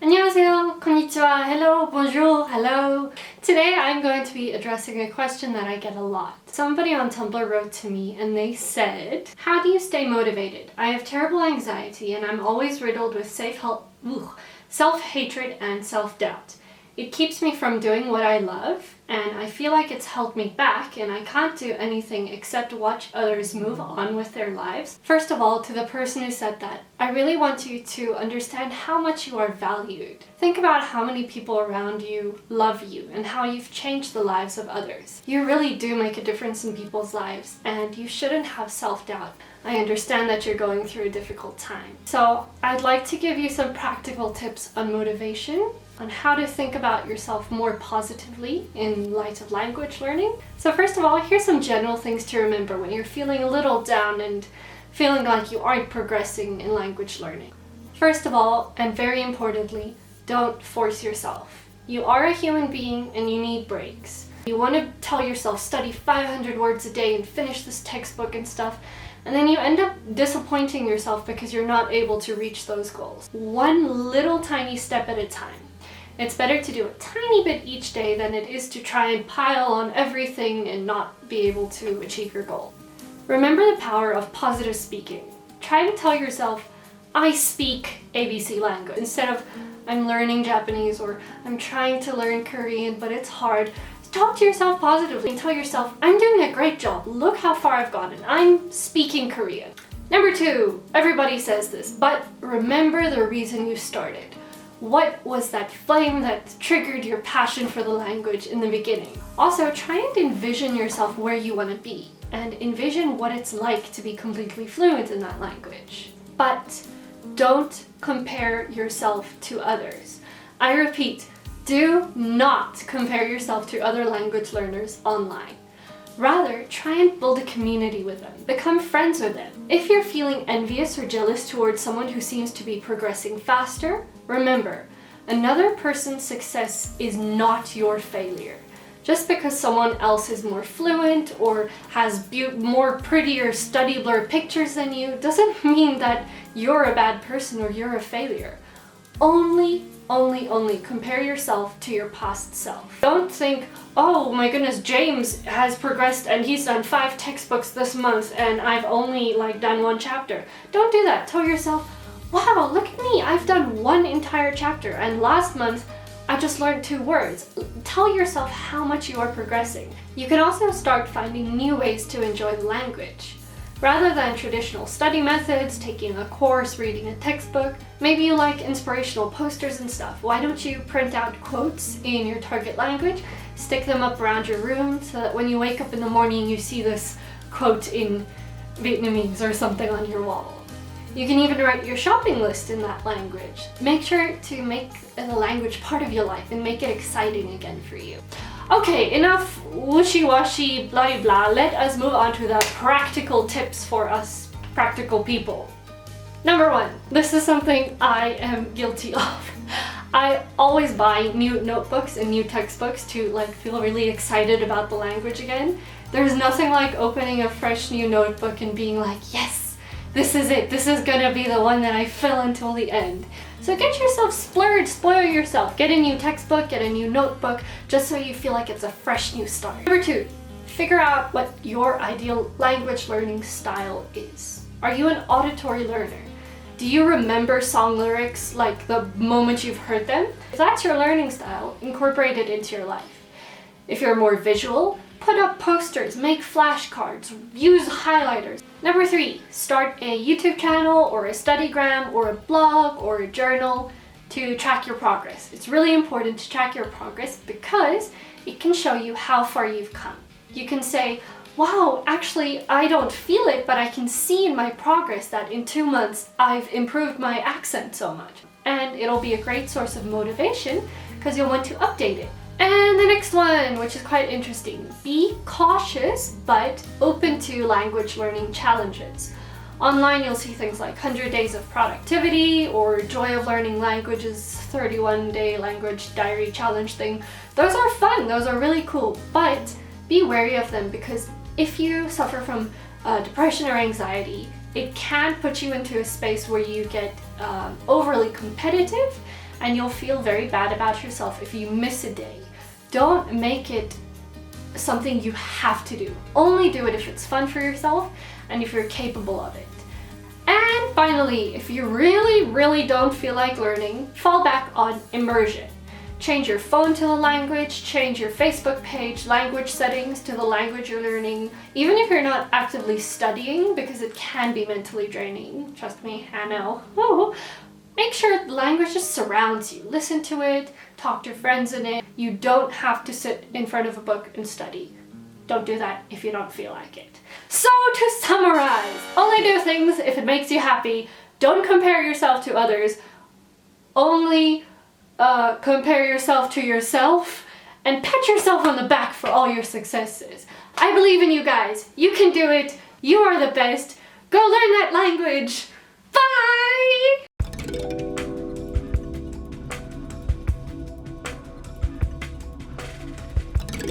안녕하세요, konnichiwa, hello, bonjour, hello. Today I'm going to be addressing a question that I get a lot. Somebody on Tumblr wrote to me and they said, how do you stay motivated? I have terrible anxiety and I'm always riddled with self-hatred and self-doubt. It keeps me from doing what I love, and I feel like it's held me back and I can't do anything except watch others move on with their lives. First of all, to the person who said that, I really want you to understand how much you are valued. Think about how many people around you love you and how you've changed the lives of others. You really do make a difference in people's lives, and you shouldn't have self-doubt. I understand that you're going through a difficult time. So I'd like to give you some practical tips on motivation, on how to think about yourself more positively in light of language learning. So first of all, here's some general things to remember when you're feeling a little down and feeling like you aren't progressing in language learning. First of all, and very importantly, don't force yourself. You are a human being and you need breaks. You want to tell yourself, study 500 words a day and finish this textbook and stuff, and then you end up disappointing yourself because you're not able to reach those goals. One little tiny step at a time. It's better to do a tiny bit each day than it is to try and pile on everything and not be able to achieve your goal. Remember the power of positive speaking. Try to tell yourself, I speak ABC language, instead of I'm learning Japanese or I'm trying to learn Korean but it's hard. Talk to yourself positively and tell yourself, I'm doing a great job. Look how far I've gotten. I'm speaking Korean. Number 2, everybody says this, but remember the reason you started. What was that flame that triggered your passion for the language in the beginning? Also, try and envision yourself where you want to be and envision what it's like to be completely fluent in that language. But don't compare yourself to others. I repeat, do not compare yourself to other language learners online. Rather, try and build a community with them. Become friends with them. If you're feeling envious or jealous towards someone who seems to be progressing faster, remember, another person's success is not your failure. Just because someone else is more fluent or has more prettier study blur pictures than you doesn't mean that you're a bad person or you're a failure. Only compare yourself to your past self. Don't think, oh my goodness, James has progressed and he's done 5 textbooks this month and I've only done 1 chapter. Don't do that. Tell yourself, wow, look at me, I've done 1 entire chapter and last month I just learned 2 words. Tell yourself how much you are progressing. You can also start finding new ways to enjoy the language. Rather than traditional study methods, taking a course, reading a textbook, maybe you like inspirational posters and stuff. Why don't you print out quotes in your target language, stick them up around your room so that when you wake up in the morning you see this quote in Vietnamese or something on your wall. You can even write your shopping list in that language. Make sure to make the language part of your life and make it exciting again for you. Okay, enough wishy-washy blah blah. Let us move on to the practical tips for us practical people. Number 1, this is something I am guilty of. I always buy new notebooks and new textbooks to feel really excited about the language again. There's nothing like opening a fresh new notebook and being like, yes, this is it. This is gonna be the one that I fill until the end. So get yourself splurged, spoil yourself. Get a new textbook, get a new notebook, just so you feel like it's a fresh new start. Number 2, figure out what your ideal language learning style is. Are you an auditory learner? Do you remember song lyrics like the moment you've heard them? If that's your learning style, incorporate it into your life. If you're more visual, put up posters, make flashcards, use highlighters. Number 3, start a YouTube channel or a studygram or a blog or a journal to track your progress. It's really important to track your progress because it can show you how far you've come. You can say, wow, actually I don't feel it, but I can see in my progress that in 2 months I've improved my accent so much. And it'll be a great source of motivation because you'll want to update it. And the next one, which is quite interesting, be cautious but open to language learning challenges. Online you'll see things like 100 Days of Productivity or Joy of Learning Languages 31-day language diary challenge thing. Those are fun, those are really cool, but be wary of them because if you suffer from depression or anxiety, it can put you into a space where you get overly competitive and you'll feel very bad about yourself if you miss a day. Don't make it something you have to do. Only do it if it's fun for yourself and if you're capable of it. And finally, if you really don't feel like learning, fall back on immersion. Change your phone to the language, change your Facebook page language settings to the language you're learning, even if you're not actively studying, because it can be mentally draining. Trust me, I know. Ooh. Make sure the language just surrounds you. Listen to it, talk to friends in it. You don't have to sit in front of a book and study. Don't do that if you don't feel like it. So to summarize, only do things if it makes you happy. Don't compare yourself to others. Only compare yourself to yourself and pat yourself on the back for all your successes. I believe in you guys. You can do it. You are the best. Go learn that language. Bye!